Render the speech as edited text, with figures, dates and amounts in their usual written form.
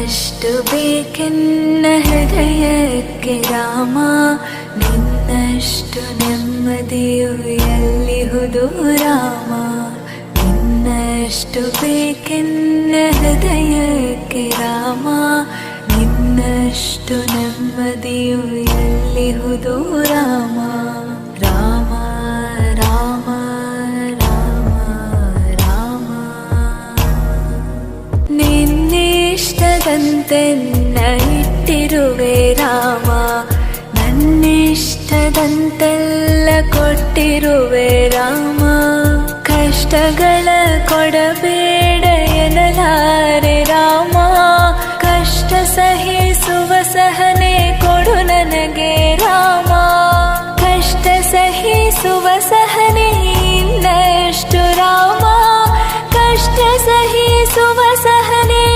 ನಿನ್ನಷ್ಟು ಬೇಕೆನ್ನ ಹೃದಯಕ್ಕೆ ರಾಮ, ನಿನ್ನಷ್ಟು ನೆಮ್ಮದಿಯು ಎಲ್ಲಿಹುದು ರಾಮ. ನಿನ್ನಷ್ಟು ಬೇಕೆನ್ನ ಹೃದಯಕ್ಕೆ ರಾಮ, ನಿನ್ನಷ್ಟು ನೆಮ್ಮದಿಯು ಎಲ್ಲಿಹುದು ರಾಮ. ರಾಮ ರಾಮ ರಾಮ ರಾಮ, ನಿನ್ನಿಷ್ಟದಂತೆನ್ನ ಇಟ್ಟಿರುವೆ ರಾಮ, ನನ್ನಿಷ್ಟದಂತೆಲ್ಲ ಕೊಟ್ಟಿರುವೆ ರಾಮ. ಕಷ್ಟಗಳ ಕೊಡಬೇಡ ಎನ್ನಲಾರೆ ರಾಮ,